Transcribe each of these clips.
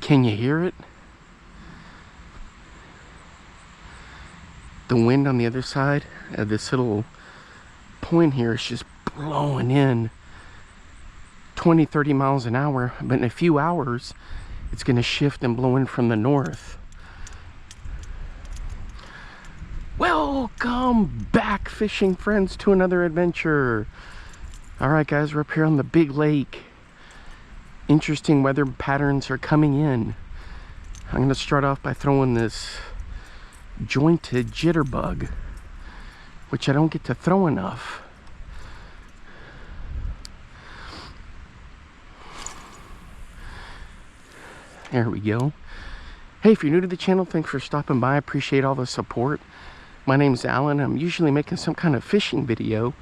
Can you hear it? The wind on the other side of this little point here is just blowing in 20-30 miles an hour, but in a few hours it's going to shift and blow in from the north. Welcome back, fishing friends, to another adventure. All right, guys, we're up here on the big lake. Interesting weather patterns are coming in. I'm going to start off by throwing this jointed jitterbug, which I don't get to throw enough. There we go. Hey, if you're new to the channel, thanks for stopping by. I appreciate all the support. My name's Alan. I'm usually making some kind of fishing video,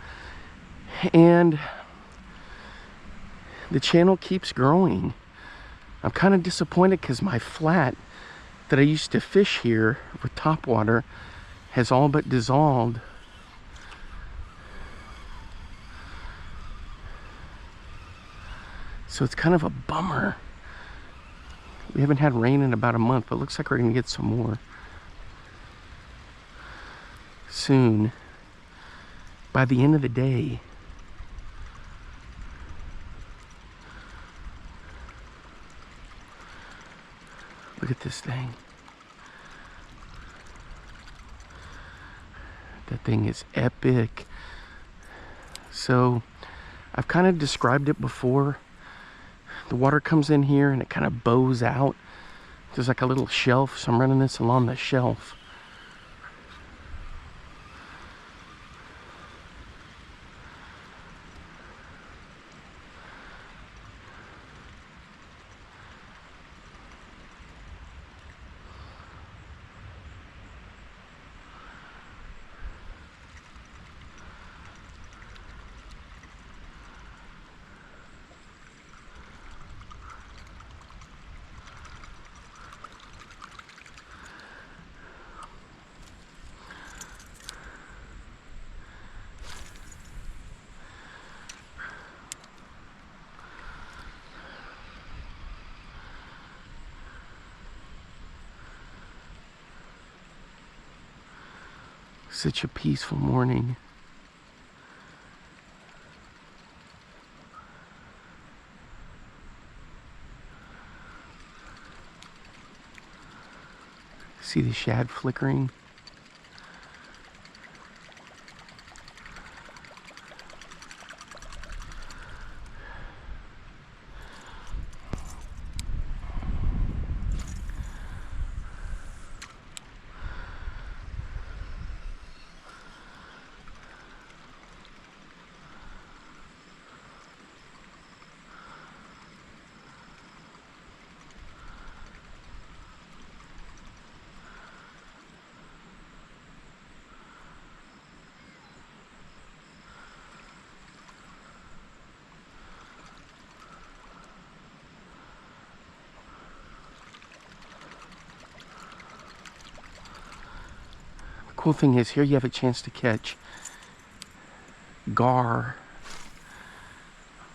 and the channel keeps growing. I'm kind of disappointed because my flat that I used to fish here with topwater has all but dissolved. So it's kind of a bummer. We haven't had rain in about a month, but it looks like we're going to get some more soon. By the end of the day. Look at this thing. That thing is epic. So I've kind of described it before. The water comes in here and it kind of bows out. There's like a little shelf, so I'm running this along the shelf. Such a peaceful morning. See the shad flickering? Cool thing is, here you have a chance to catch gar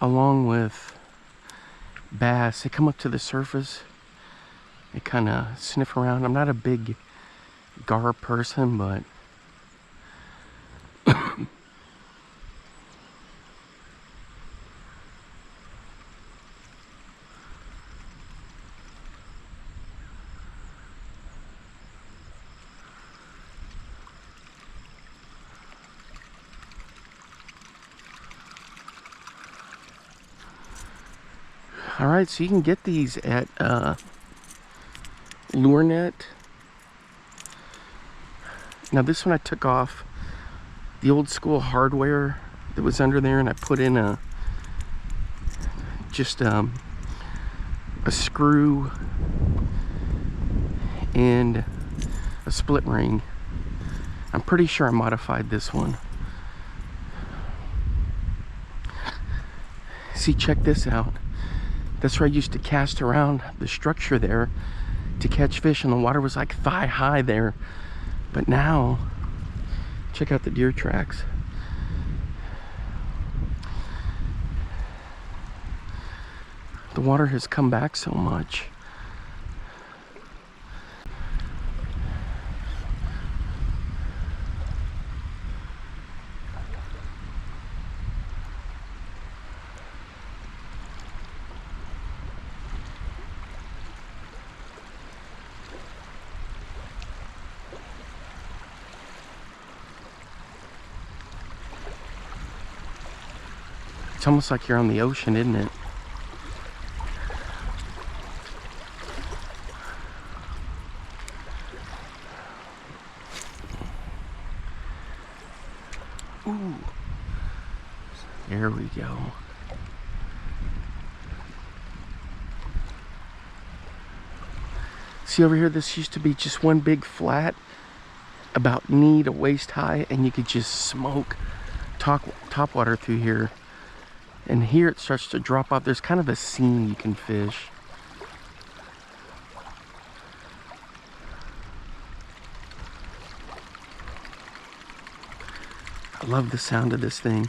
along with bass. They come up to the surface, they kind of sniff around. I'm not a big gar person, but all right, so you can get these at Lure Net. Now this one I took off the old school hardware that was under there, and I put in a screw and a split ring. I'm pretty sure I modified this one. See, check this out. That's where I used to cast around the structure there to catch fish, and the water was like thigh high there. But now, check out the deer tracks. The water has come back so much. It's almost like you're on the ocean, isn't it? Ooh. There we go. See over here, this used to be just one big flat, about knee to waist high, and you could just smoke top water through here. And here it starts to drop off. There's kind of a seam you can fish. I love the sound of this thing.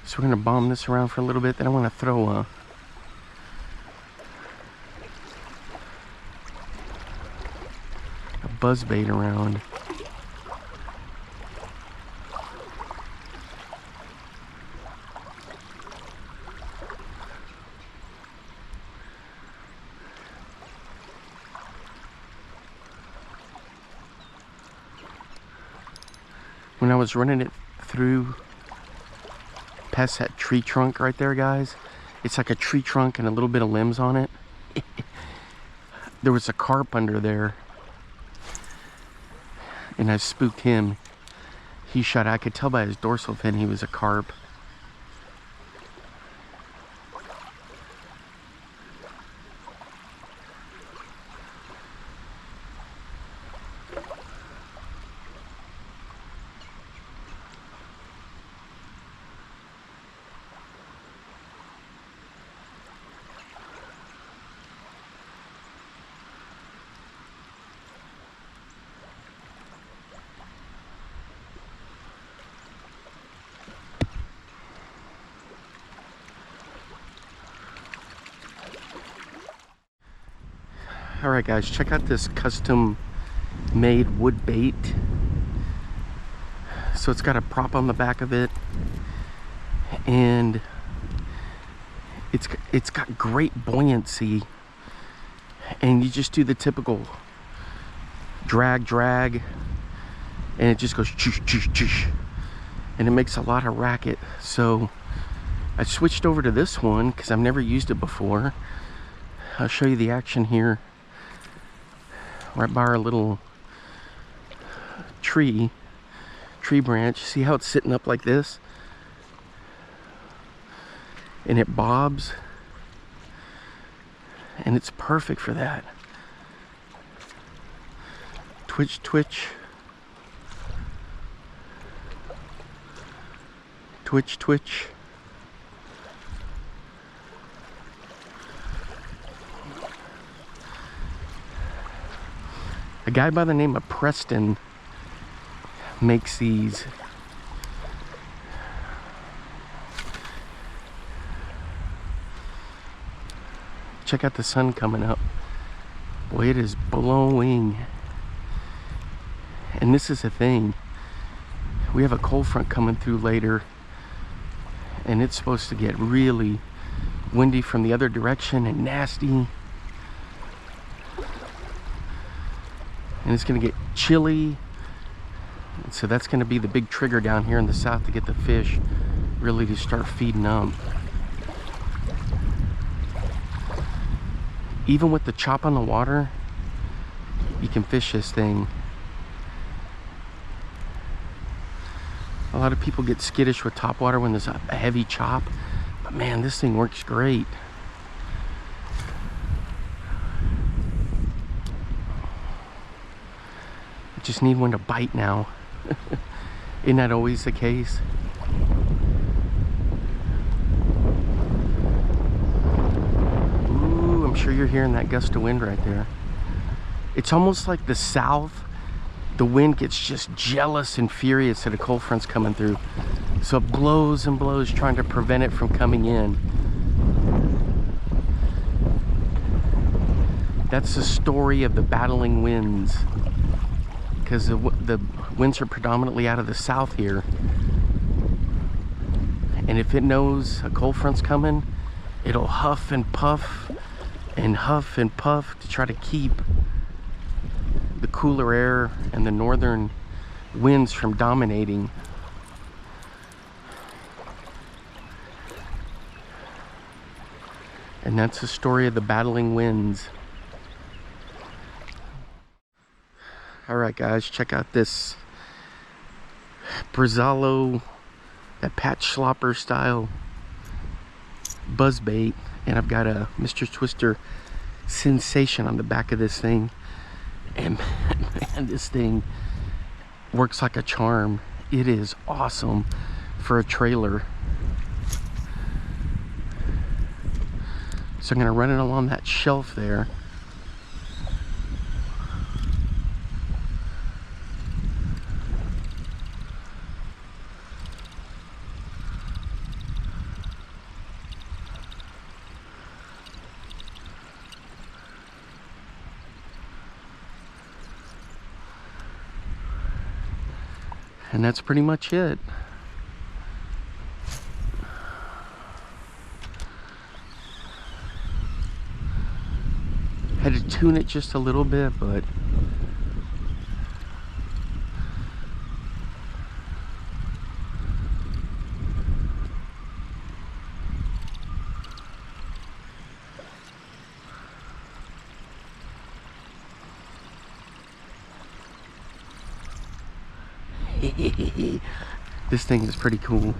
So we're gonna bomb this around for a little bit. Then I want to throw a buzz bait around. When I was running it through past that tree trunk right there, guys, it's like a tree trunk and a little bit of limbs on it. There was a carp under there, and I spooked him. He shot. I could tell by his dorsal fin he was a carp. Alright guys, check out this custom made wood bait. So it's got a prop on the back of it, and it's got great buoyancy, and you just do the typical drag, and it just goes choosh, choosh, choosh, and it makes a lot of racket. So I switched over to this one because I've never used it before. I'll show you the action here. Right by our little tree branch. See how it's sitting up like this? And it bobs. And it's perfect for that. Twitch, twitch. Twitch, twitch. A guy by the name of Preston makes these. Check out the sun coming up. Boy, it is blowing. And this is the thing. We have a cold front coming through later, and it's supposed to get really windy from the other direction and nasty. And it's going to get chilly, and so that's going to be the big trigger down here in the south to get the fish really to start feeding them. Even with the chop on the water, you can fish this thing. A lot of people get skittish with topwater when there's a heavy chop, but man, this thing works great. Just need one to bite now. Isn't that always the case? Ooh, I'm sure you're hearing that gust of wind right there. It's almost like the south, the wind gets just jealous and furious that a cold front's coming through. So it blows and blows, trying to prevent it from coming in. That's the story of the battling winds, because the winds are predominantly out of the south here. And if it knows a cold front's coming, it'll huff and puff to try to keep cooler air and the northern winds from dominating. And that's the story of the battling winds. All right, guys, check out this Brazalo, that Pat Schlopper style buzzbait. And I've got a Mr. Twister Sensation on the back of this thing. And man, this thing works like a charm. It is awesome for a trailer. So I'm gonna run it along that shelf there. And that's pretty much it. Had to tune it just a little bit, but this thing is pretty cool.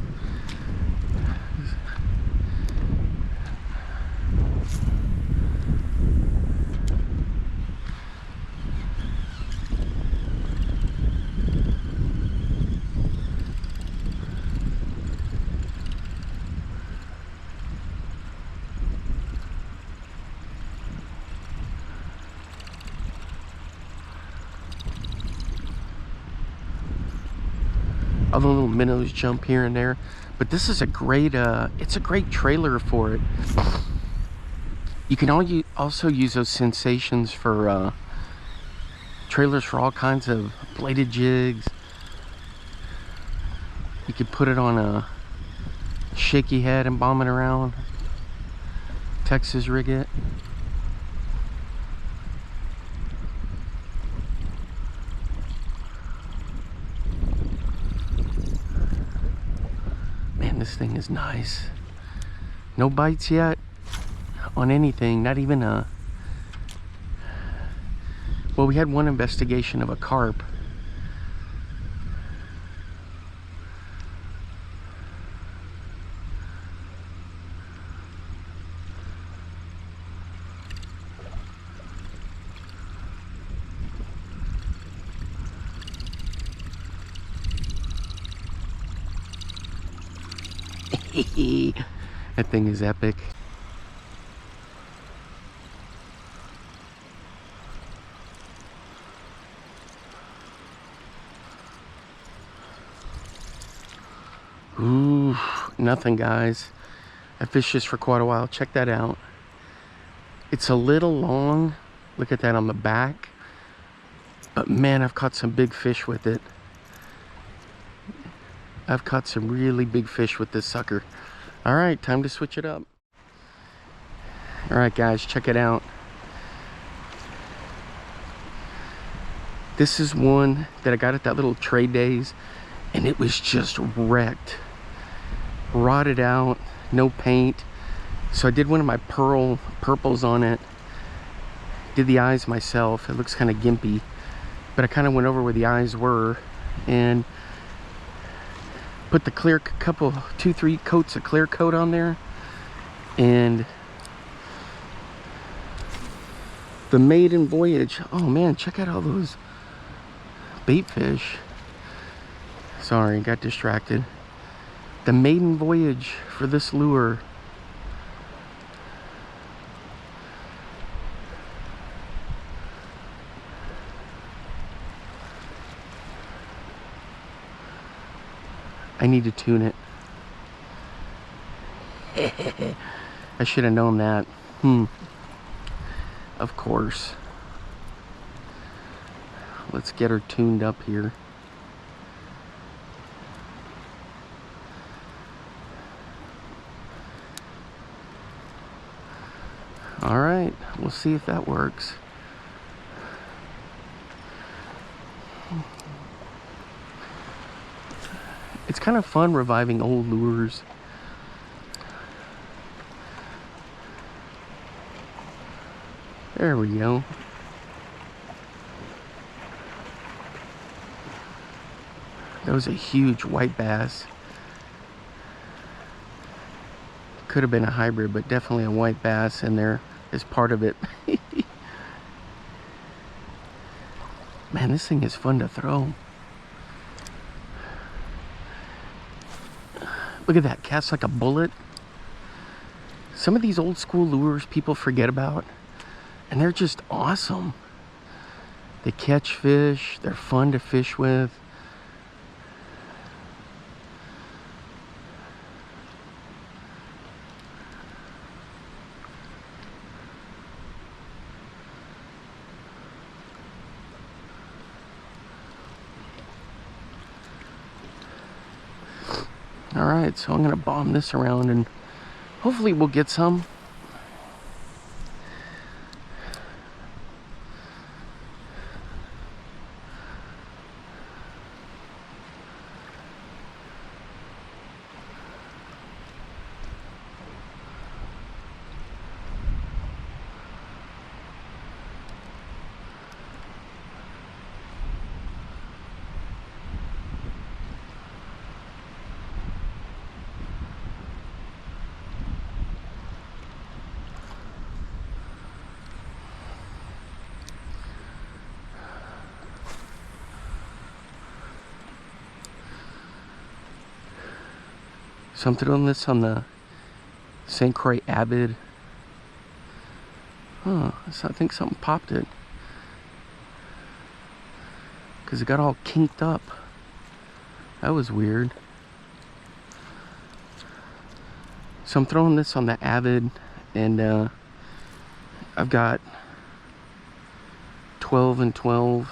All the little minnows jump here and there, but this is a great it's a great trailer for it. You can also use those sensations for trailers for all kinds of bladed jigs. You could put it on a shaky head and bomb it around, Texas rig it. This thing is nice. No bites yet on anything, not even a... Well, we had one investigation of a carp. That thing is epic. Ooh, nothing, guys. I fished this for quite a while. Check that out. It's a little long. Look at that on the back. But man, I've caught some big fish with it. I've caught some really big fish with this sucker. All right, time to switch it up. All right, guys, check it out. This is one that I got at that little trade days, and it was just wrecked. Rotted out, no paint. So I did one of my purples on it. Did the eyes myself. It looks kind of gimpy, but I kind of went over where the eyes were and put the clear couple, 2-3 coats of clear coat on there. And the maiden voyage. Oh man, check out all those bait fish. Sorry, got distracted. The maiden voyage for this lure. I need to tune it. I should have known that. Of course. Let's get her tuned up here. All right, we'll see if that works. It's kind of fun reviving old lures. There we go. That was a huge white bass. Could have been a hybrid, but definitely a white bass in there as part of it. Man, this thing is fun to throw. Look at that, casts like a bullet. Some of these old school lures people forget about, and they're just awesome. They catch fish, they're fun to fish with. Alright, so I'm going to bomb this around and hopefully we'll get some. So I'm throwing this on the St. Croix Avid. Huh, so I think something popped it. Because it got all kinked up. That was weird. So I'm throwing this on the Avid, and I've got 12 and 12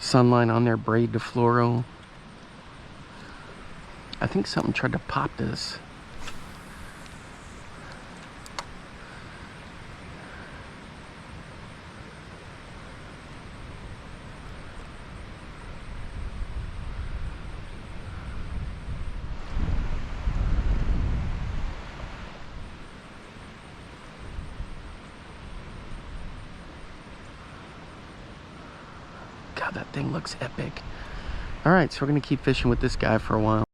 Sunline on there, braid to fluoro. I think something tried to pop this. God, that thing looks epic. All right, so we're gonna keep fishing with this guy for a while.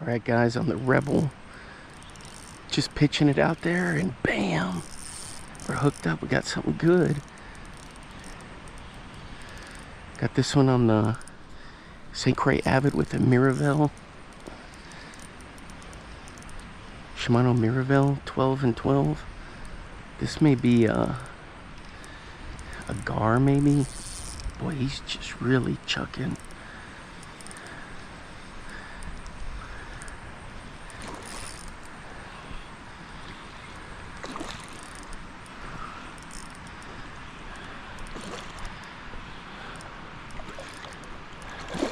All right, guys, on the Rebel, just pitching it out there, and bam, we're hooked up. We got something good. Got this one on the St. Croix Avid with the Miravel. Shimano Miravel 12 and 12. This may be a gar, maybe. Boy, he's just really chucking.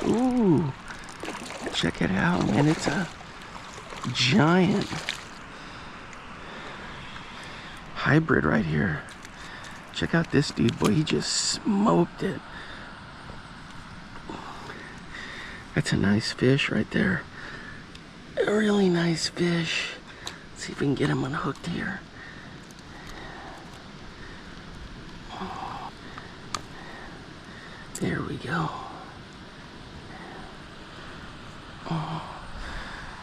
Ooh, check it out, man. It's a giant hybrid right here. Check out this dude, boy. He just smoked it. That's a nice fish right there. A really nice fish. Let's see if we can get him unhooked here. There we go. Oh,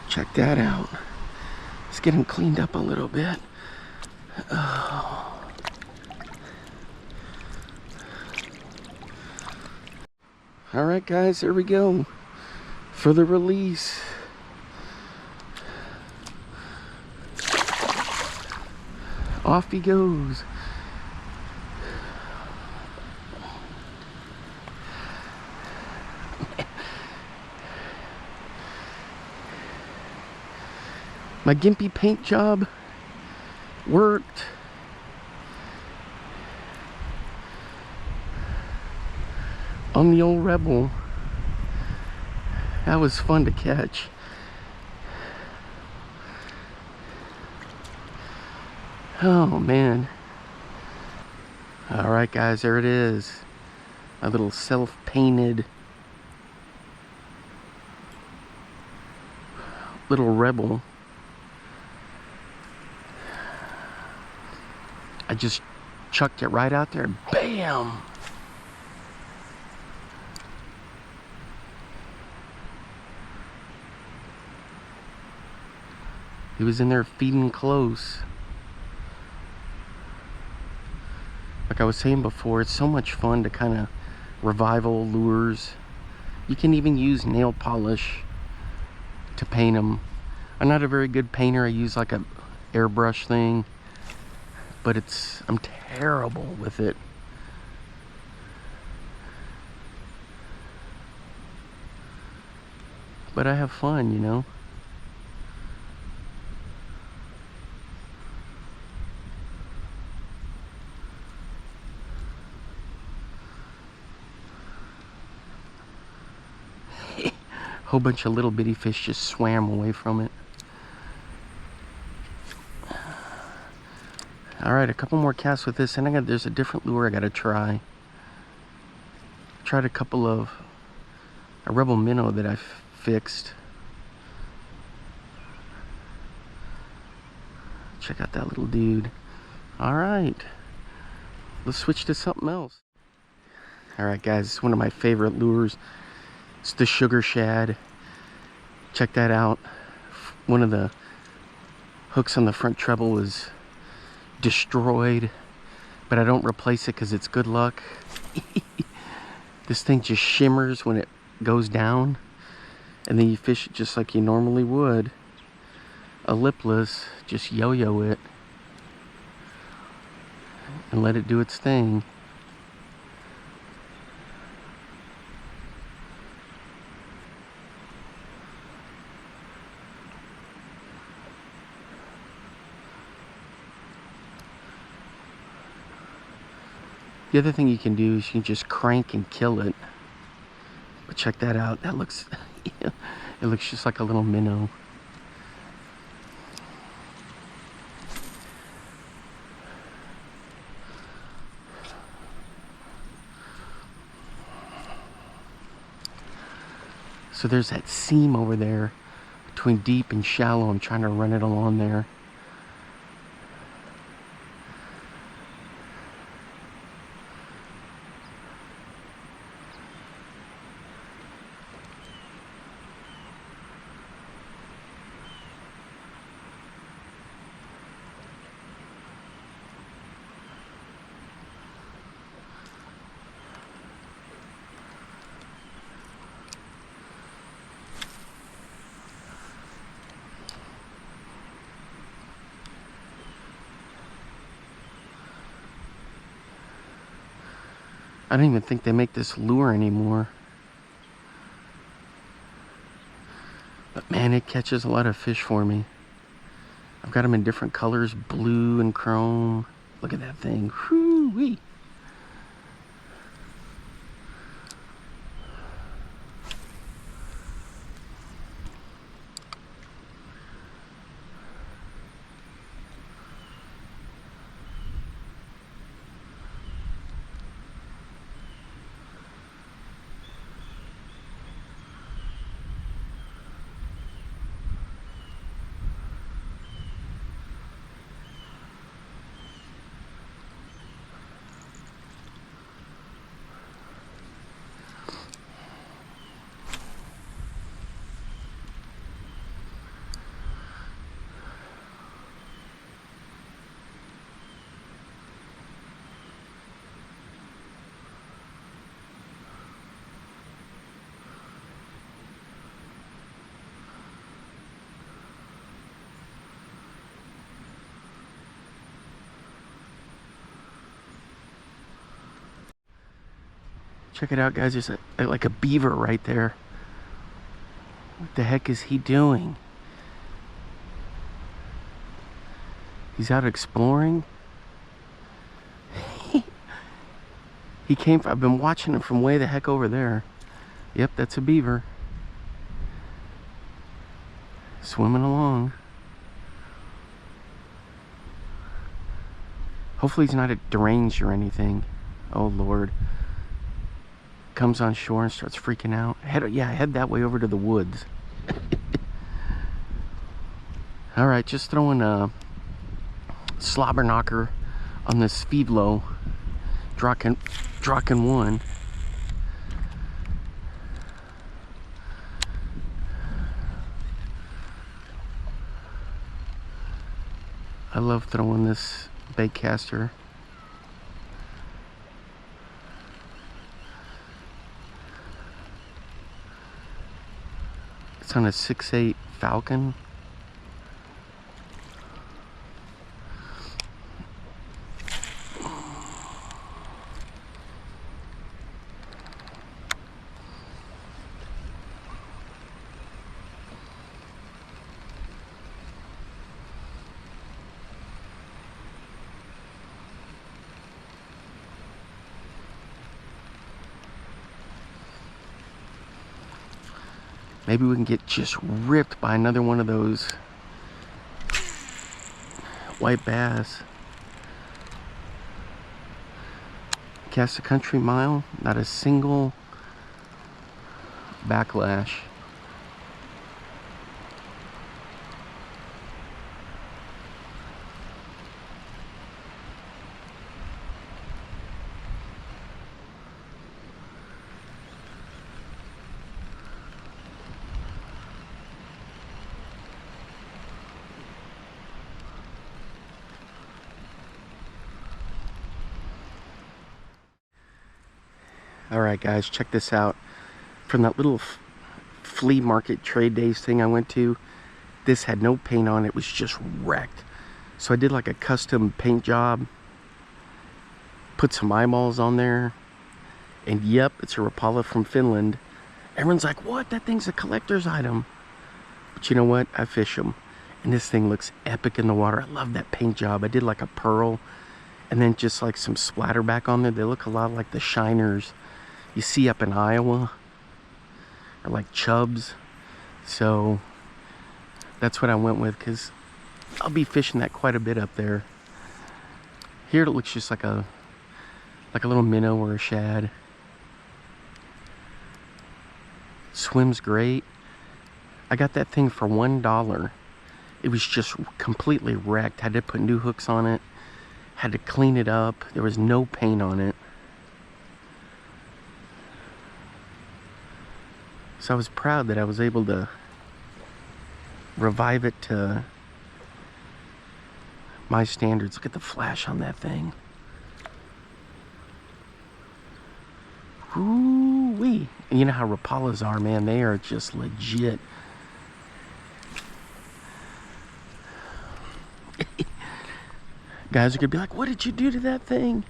check that out. Let's get him cleaned up a little bit. Oh. All right, guys, there we go for the release. Off he goes. My gimpy paint job worked. On the old Rebel. That was fun to catch. Oh man. Alright guys, there it is. A little self-painted little rebel. I just chucked it right out there. Bam! He was in there feeding close. Like I was saying before, it's so much fun to kind of revival lures. You can even use nail polish to paint them. I'm not a very good painter. I use like a airbrush thing, but I'm terrible with it. But I have fun, you know. Whole bunch of little bitty fish just swam away from it. All right, a couple more casts with this, and there's a different lure I gotta try. Tried a rebel minnow that I fixed. Check out that little dude. All right, let's switch to something else. All right, guys, it's one of my favorite lures. It's the sugar shad. Check that out. One of the hooks on the front treble was destroyed, but I don't replace it because it's good luck. This thing just shimmers when it goes down, and then you fish it just like you normally would. A lipless, just yo-yo it and let it do its thing. The other thing you can do is you can just crank and kill it. But check that out. That looks, it looks just like a little minnow. So there's that seam over there between deep and shallow. I'm trying to run it along there. I don't even think they make this lure anymore. But man, it catches a lot of fish for me. I've got them in different colors, blue and chrome. Look at that thing. Whoo-wee. Check it out, guys. There's like a beaver right there. What the heck is he doing? He's out exploring. I've been watching him from way the heck over there. Yep, that's a beaver. Swimming along. Hopefully he's not deranged or anything. Oh Lord. Comes on shore and starts freaking out. Head that way over to the woods. All right, just throwing a slobber knocker on this feed low. Draken 1. I love throwing this bait caster. It's on a 6/8 Falcon. Maybe we can get just ripped by another one of those white bass. Cast a country mile, not a single backlash. Alright guys, check this out. From that little flea market trade days thing I went to, this had no paint on it. It was just wrecked. So I did like a custom paint job, put some eyeballs on there, and yep, it's a Rapala from Finland. Everyone's like, what? That thing's a collector's item. But you know what? I fish them. And this thing looks epic in the water. I love that paint job. I did like a pearl and then just like some splatterback on there. They look a lot like the shiners you see up in Iowa, or like chubs. So that's what I went with, because I'll be fishing that quite a bit up there. Here it looks just like a little minnow or a shad. Swims great. I got that thing for $1. It was just completely wrecked. Had to put new hooks on it. Had to clean it up. There was no paint on it. So I was proud that I was able to revive it to my standards. Look at the flash on that thing. Ooh-wee. And you know how Rapalas are, man. They are just legit. Guys are gonna be like, what did you do to that thing?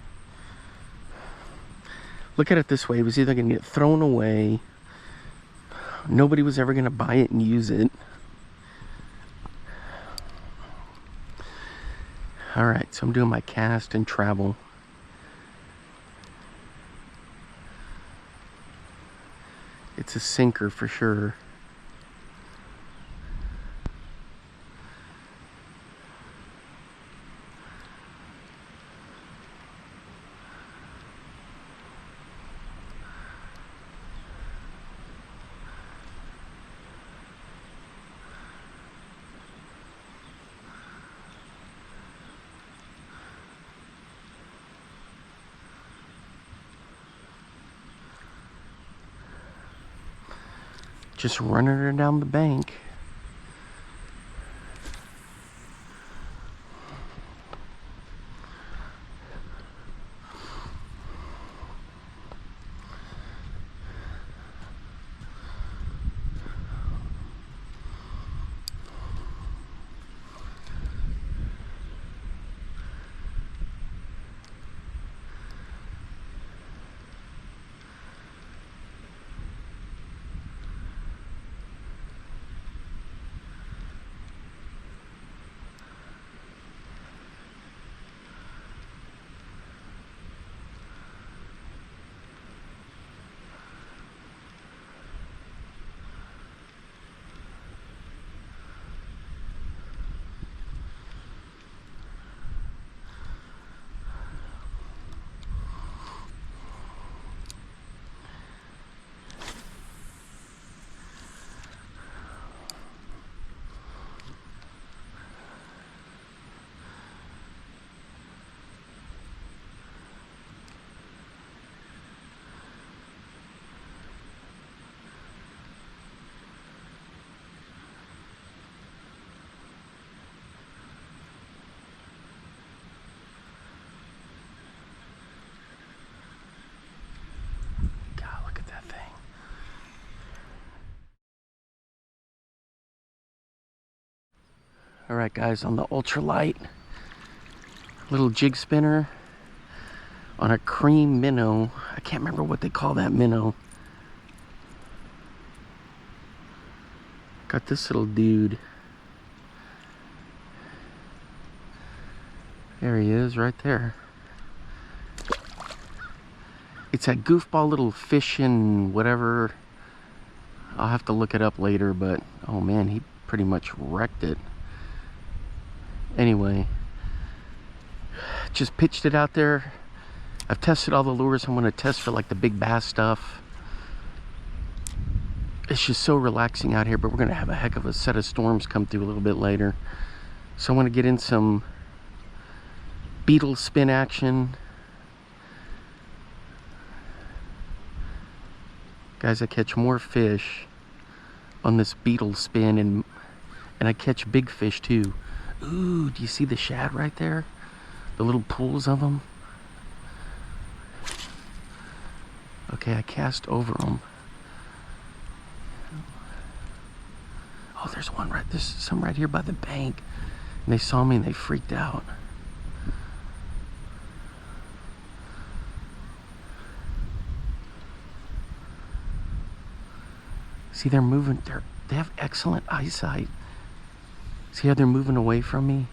Look at it this way. It was either gonna get thrown away, nobody was ever gonna buy it and use it. Alright, so I'm doing my cast and travel. It's a sinker for sure. Just running her down the bank. All right, guys, on the ultralight, little jig spinner on a cream minnow. I can't remember what they call that minnow. Got this little dude. There he is, right there. It's that goofball little fish and whatever. I'll have to look it up later, but oh man, he pretty much wrecked it. Anyway, just pitched it out there. I've tested all the lures I'm going to test for, like the big bass stuff. It's just so relaxing out here, but we're going to have a heck of a set of storms come through a little bit later. So I want to get in some beetle spin action. Guys, I catch more fish on this beetle spin, and I catch big fish too. Ooh, do you see the shad right there? The little pools of them. Okay, I cast over them. Oh, there's one right, there's some right here by the bank. And they saw me and they freaked out. See, they're moving, they have excellent eyesight. See how they're moving away from me?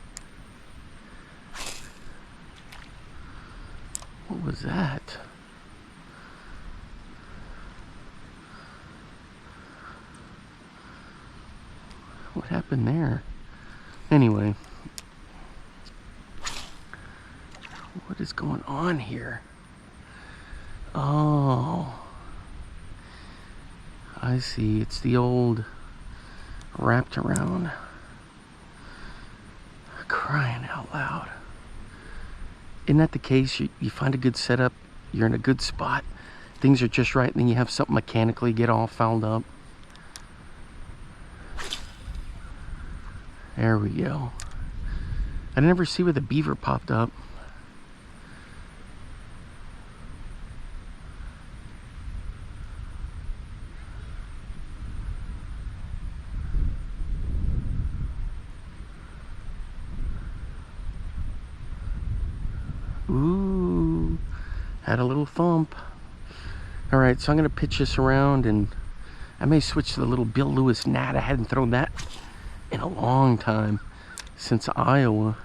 What was that? What happened there? Anyway, what is going on here? Oh, I see. It's the old wrapped around. Crying out loud. Isn't that the case? You find a good setup, you're in a good spot, things are just right, and then you have something mechanically get all fouled up. There we go. I never see where the beaver popped up. Ooh, had a little thump. All right, so I'm gonna pitch this around, and I may switch to the little Bill Lewis Gnat. I hadn't thrown that in a long time, since Iowa.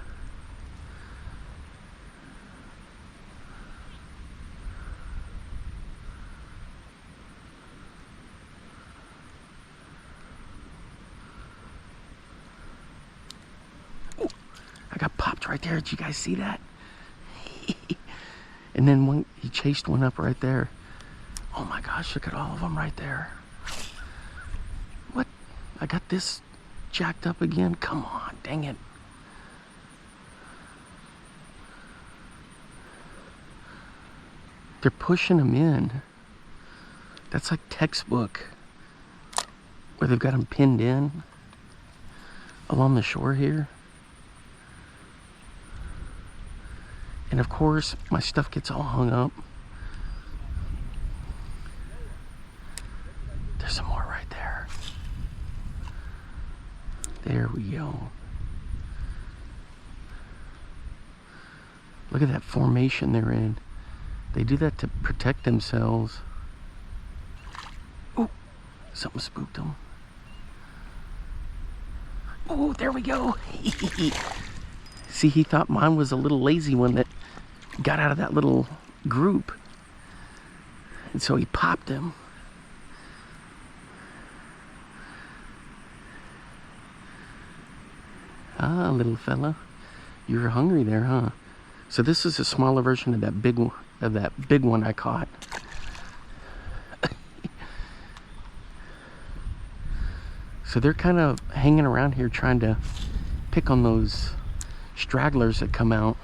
Ooh, I got popped right there. Did you guys see that? And then he chased one up right there. Oh my gosh, look at all of them right there. What? I got this jacked up again? Come on, dang it. They're pushing them in. That's like textbook, where they've got them pinned in along the shore here. And of course, my stuff gets all hung up. There's some more right there. There we go. Look at that formation they're in. They do that to protect themselves. Oh, something spooked them. Oh, there we go. See, he thought mine was a little lazy one that got out of that little group, and so he popped him. Ah, little fella, you're hungry there, huh? So this is a smaller version of that big one I caught. So they're kind of hanging around here trying to pick on those stragglers that come out.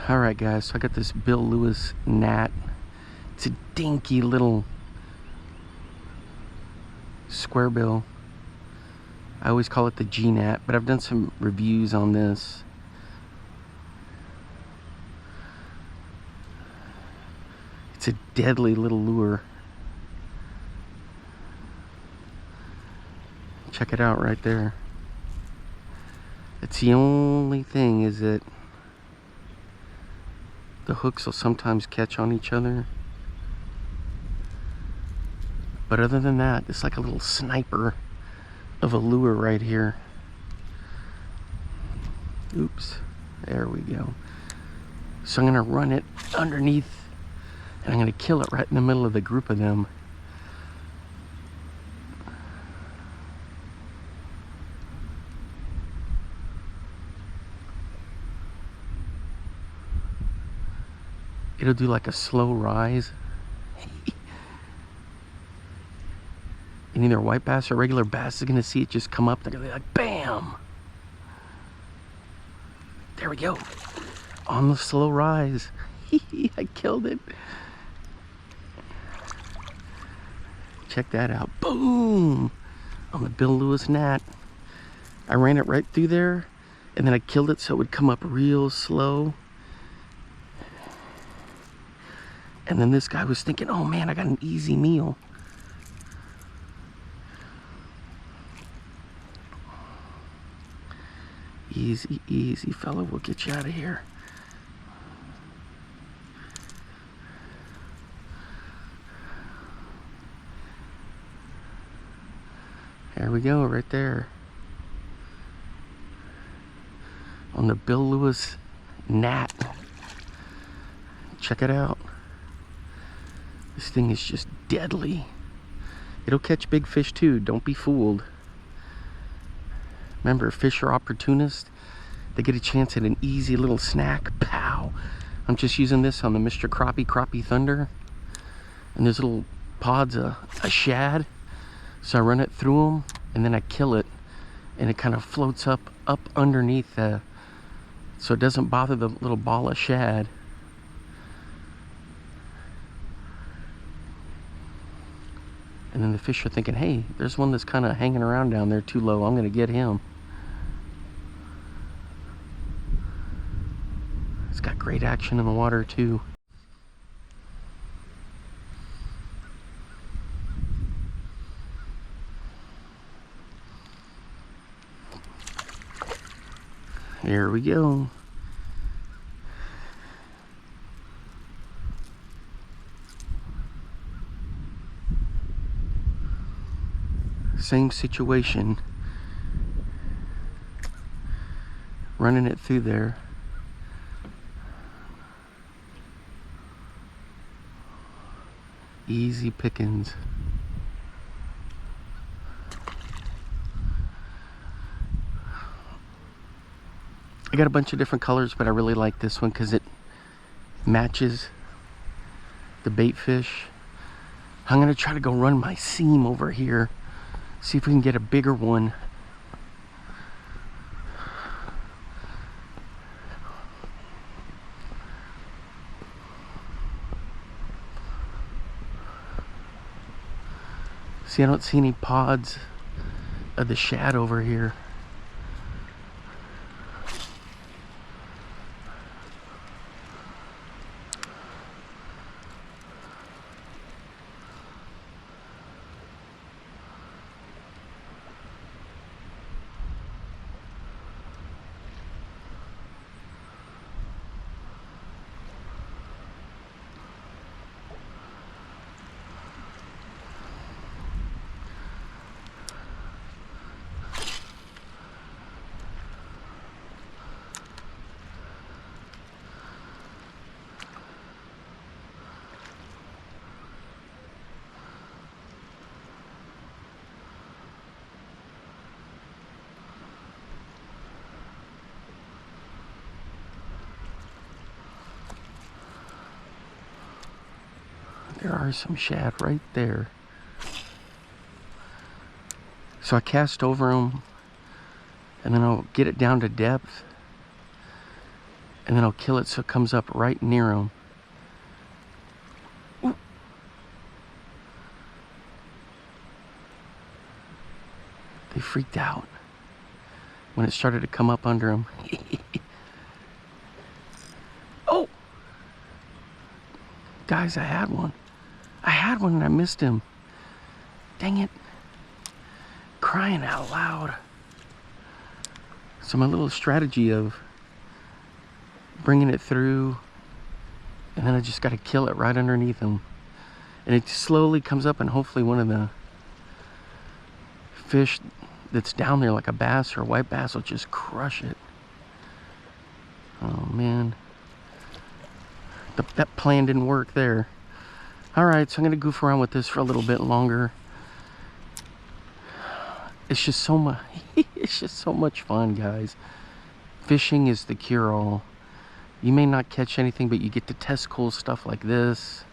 Alright guys, so I got this Bill Lewis Gnat. It's a dinky little square bill. I always call it the Gnat, but I've done some reviews on this. It's a deadly little lure. Check it out right there. It's the only thing is that the hooks will sometimes catch on each other. But other than that, it's like a little sniper of a lure right here. Oops, there we go. So I'm gonna run it underneath and I'm gonna kill it right in the middle of the group of them. It'll do like a slow rise. And either white bass or regular bass is gonna see it just come up. They're gonna be like, bam! There we go. On the slow rise. I killed it. Check that out. Boom! On the Bill Lewis Gnat. I ran it right through there, and then I killed it so it would come up real slow. And then this guy was thinking, oh man, I got an easy meal. Easy, easy, fella, we'll get you out of here. There we go, right there. On the Bill Lewis Gnat. Check it out. This thing is just deadly. It'll catch big fish too, don't be fooled. Remember, fish are opportunists. They get a chance at an easy little snack. Pow! I'm just using this on the Mr. Crappie Thunder. And there's little pods of a shad. So I run it through them and then I kill it. And it kind of floats up underneath so it doesn't bother the little ball of shad. And then the fish are thinking, hey, there's one that's kind of hanging around down there too low. I'm going to get him. It's got great action in the water too. There we go. Same situation. Running it through there. Easy pickings. I got a bunch of different colors, but I really like this one because it matches the bait fish. I'm gonna try to go run my seam over here. See if we can get a bigger one. See, I don't see any pods of the shad over here. There are some shad right there. So I cast over them, and then I'll get it down to depth, and then I'll kill it so it comes up right near them. Ooh. They freaked out when it started to come up under them. Oh! Guys, I had one. I had one and I missed him. Dang it. Crying out loud. So my little strategy of bringing it through, and then I just got to kill it right underneath him. And it slowly comes up, and hopefully one of the fish that's down there, like a bass or a white bass, will just crush it. Oh man, that plan didn't work there. All right, so I'm gonna goof around with this for a little bit longer. It's just so much. It's just so much fun, guys. Fishing is the cure-all. You may not catch anything, but you get to test cool stuff like this.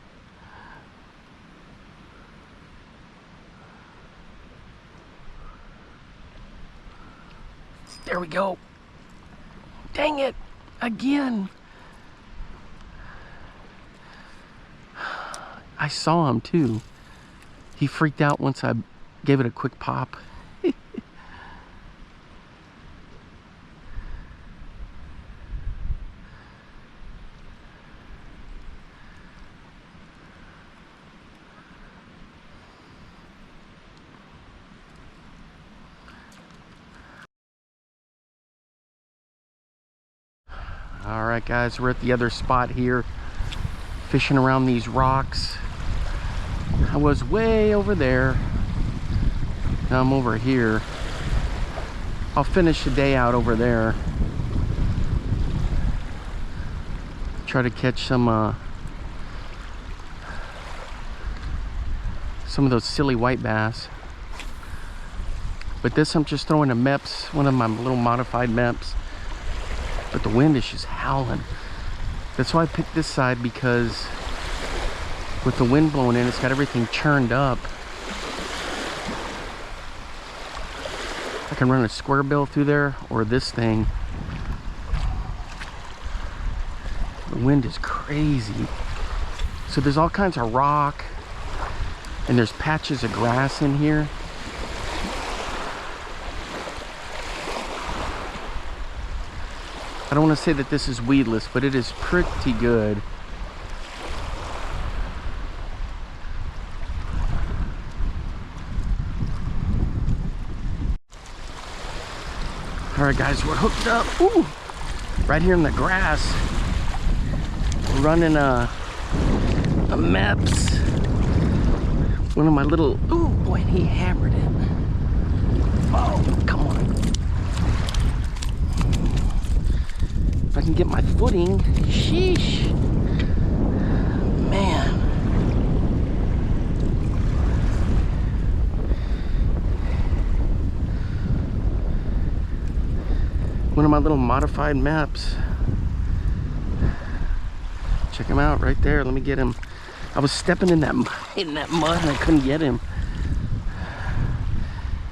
There we go. Dang it, again. I saw him too. He freaked out once I gave it a quick pop. Alright guys, we're at the other spot here, fishing around these rocks. I was way over there. Now I'm over here. I'll finish the day out over there. Try to catch some of those silly white bass. But this I'm just throwing a Meps, one of my little modified Meps. But the wind is just howling. That's why I picked this side, because with the wind blowing in, it's got everything churned up. I can run a square bill through there, or this thing. The wind is crazy. So there's all kinds of rock, and there's patches of grass in here. I don't want to say that this is weedless, but it is pretty good. All right, guys, we're hooked up. Ooh, right here in the grass. We're running a Meps. One of my little, ooh, boy, he hammered it. Oh, come on. If I can get my footing, sheesh, man. One of my little modified Meps. Check him out right there. Let me get him. I was stepping in that mud and I couldn't get him.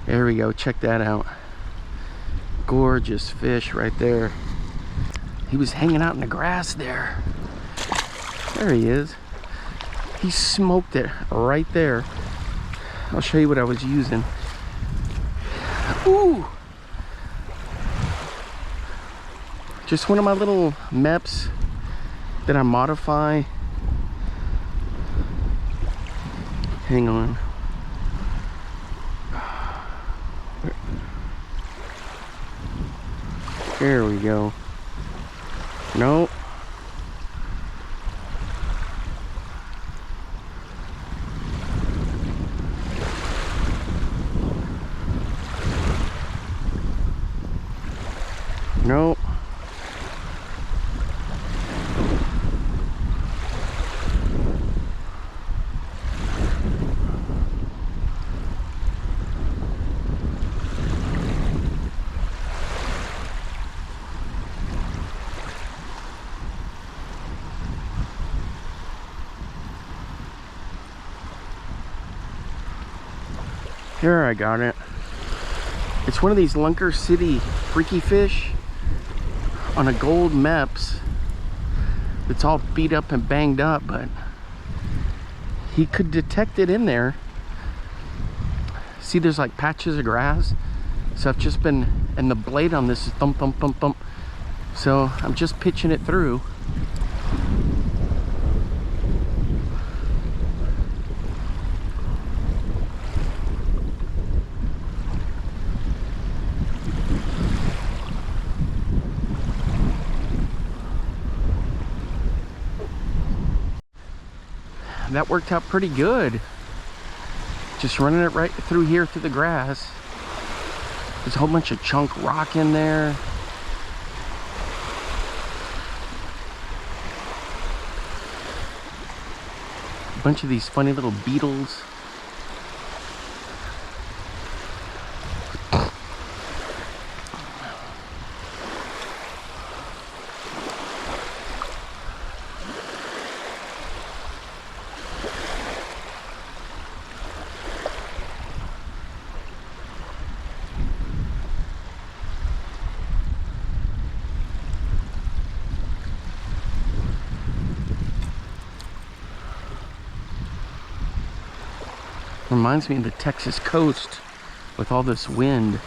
There we go. Check that out. Gorgeous fish right there. He was hanging out in the grass there. There he is. He smoked it right there. I'll show you what I was using. Ooh! Just one of my little Meps that I modify. Hang on. There we go. Nope. Nope. Here, I got it. It's one of these Lunker City freaky fish on a gold Meps. It's all beat up and banged up, but he could detect it in there. See, there's like patches of grass. So I've just been, and the blade on this is thump, thump, thump, thump. So I'm just pitching it through. That worked out pretty good. Just running it right through here through the grass. There's a whole bunch of chunk rock in there. A bunch of these funny little beetles. Reminds me of the Texas coast with all this wind.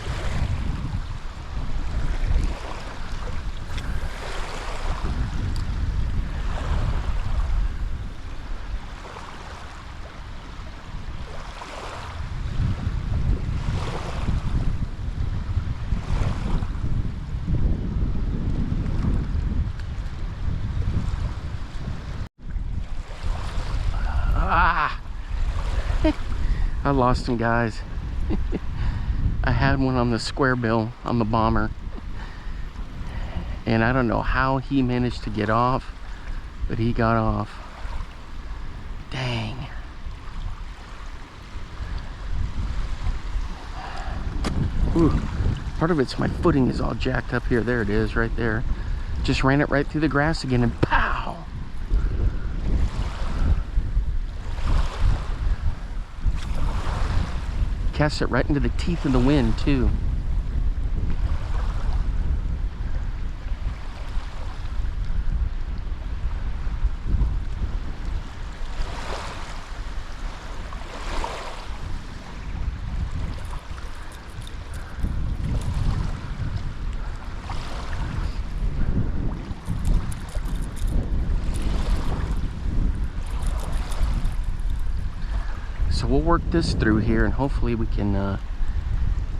I lost him, guys. I had one on the square bill on the bomber, and I don't know how he managed to get off, but he got off. Dang. Ooh, part of it's my footing is all jacked up here. There it is, right there. Just ran it right through the grass again, and pow! Cast it right into the teeth of the wind, too. So we'll work this through here and hopefully we can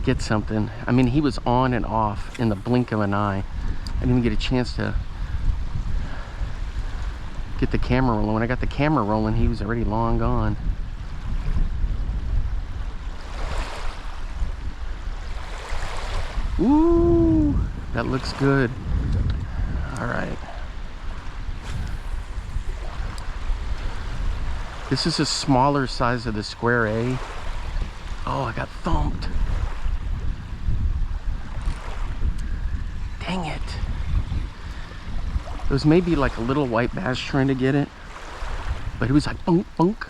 get something. I mean, he was on and off in the blink of an eye. I didn't even get a chance to get the camera rolling. When I got the camera rolling, he was already long gone. Ooh, that looks good. All right. This is a smaller size of the square A. Oh, I got thumped. Dang it. It was maybe like a little white bass trying to get it, but it was like bunk, bunk.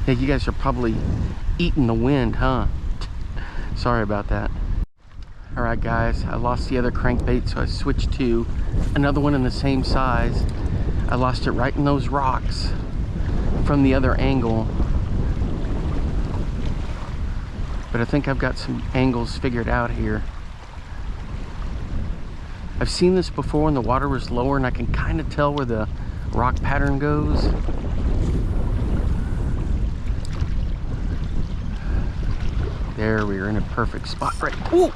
Yeah, you guys are probably eating the wind, huh? Sorry about that. All right, guys, I lost the other crankbait, so I switched to another one in the same size. I lost it right in those rocks from the other angle. But I think I've got some angles figured out here. I've seen this before when the water was lower and I can kind of tell where the rock pattern goes. There, we are in a perfect spot right. Ooh!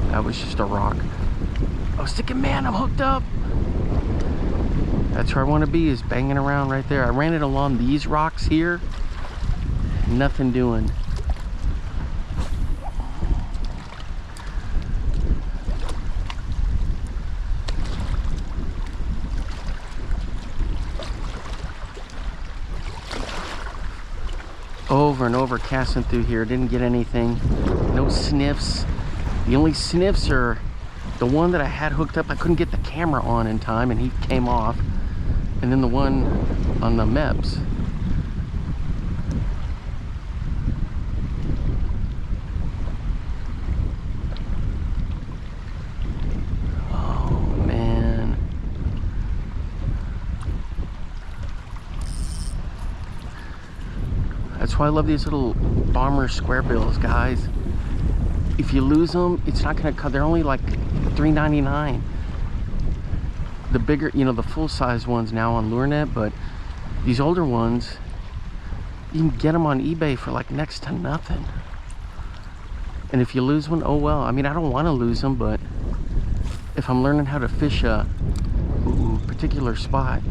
That was just a rock. I was thinking, man, I'm hooked up. That's where I want to be, is banging around right there. I ran it along these rocks here. Nothing doing. Over and over casting through here, didn't get anything. No sniffs. The only sniffs are the one that I had hooked up. I couldn't get the camera on in time and he came off, and then the one on the MEPS. That's why I love these little bomber square bills, guys. If you lose them, it's not gonna cut. They're only like $3.99. The bigger, you know, the full-size ones now on LureNet, but these older ones, you can get them on eBay for like next to nothing. And if you lose one, oh well. I mean, I don't want to lose them, but if I'm learning how to fish a particular spot,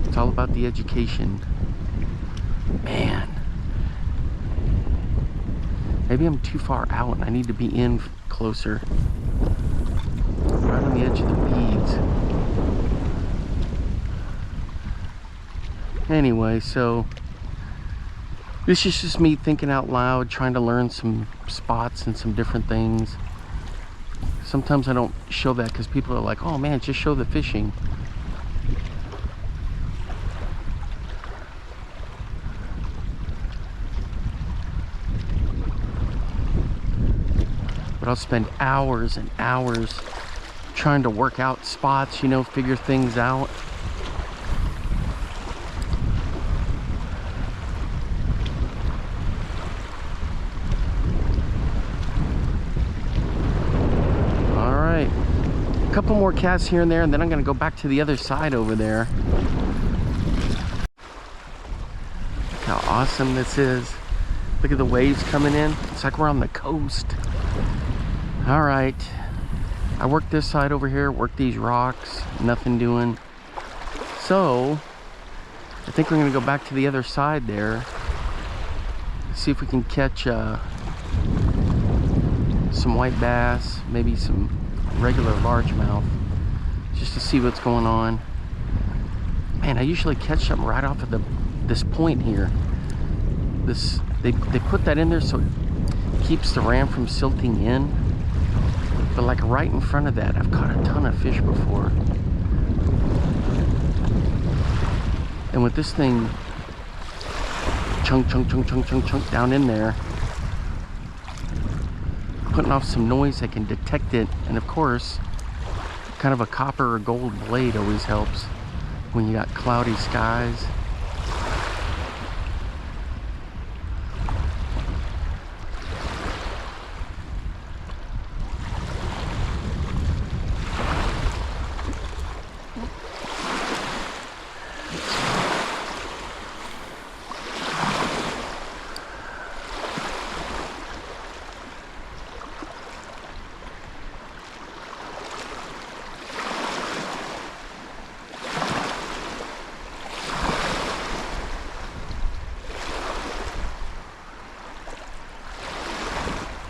it's all about the education. Man, maybe I'm too far out and I need to be in closer. Right on the edge of the weeds. Anyway, so this is just me thinking out loud, trying to learn some spots and some different things. Sometimes I don't show that because people are like, oh man, just show the fishing. But I'll spend hours and hours trying to work out spots, you know, figure things out. Couple more casts here and there, and then I'm gonna go back to the other side over there. Look how awesome this is. Look at the waves coming in. It's like we're on the coast. All right, I worked this side over here, worked these rocks, nothing doing. So I think we're gonna go back to the other side there, see if we can catch some white bass, maybe some regular largemouth, just to see what's going on. Man, I usually catch them right off of this point here. They put that in there so it keeps the ram from silting in. But like right in front of that, I've caught a ton of fish before. And with this thing chunk down in there, putting off some noise, I can detect it. And of course, kind of a copper or gold blade always helps when you got cloudy skies.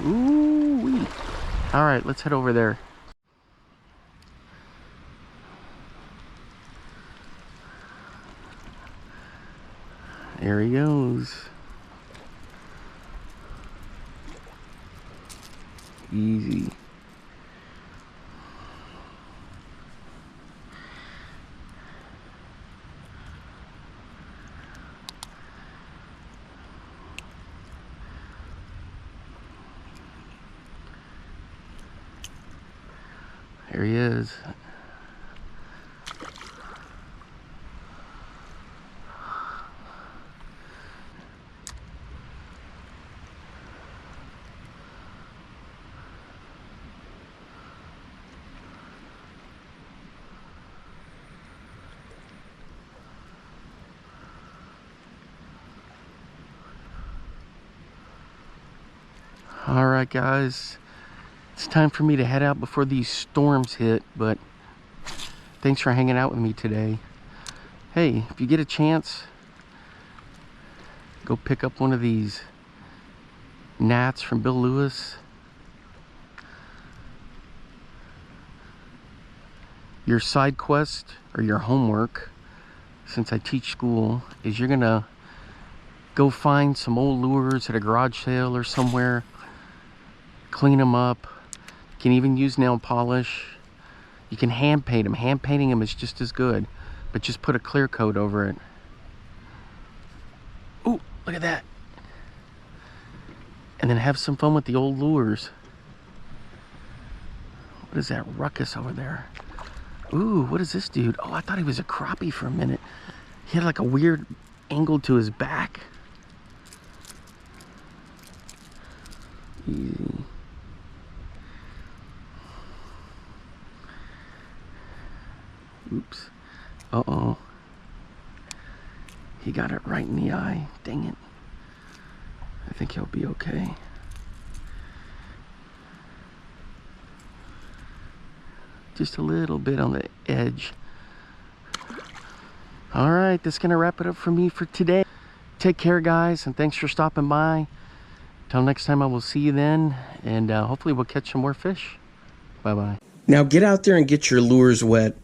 Ooh-wee. All right, let's head over there. There he goes. Easy. There he is. All right, guys. It's time for me to head out before these storms hit, but thanks for hanging out with me today. Hey, if you get a chance, go pick up one of these gnats from Bill Lewis. Your side quest or your homework, since I teach school, is you're gonna go find some old lures at a garage sale or somewhere, clean them up. You can even use nail polish. You can hand paint them. Hand painting them is just as good, but just put a clear coat over it. Ooh, look at that. And then have some fun with the old lures. What is that ruckus over there? Ooh, what is this dude? Oh, I thought he was a crappie for a minute. He had like a weird angle to his back. Easy. Oops. Uh-oh. He got it right in the eye. Dang it. I think he'll be okay. Just a little bit on the edge. All right, that's gonna wrap it up for me for today. Take care, guys, and thanks for stopping by. Till next time, I will see you then, and hopefully we'll catch some more fish. Bye-bye. Now get out there and get your lures wet.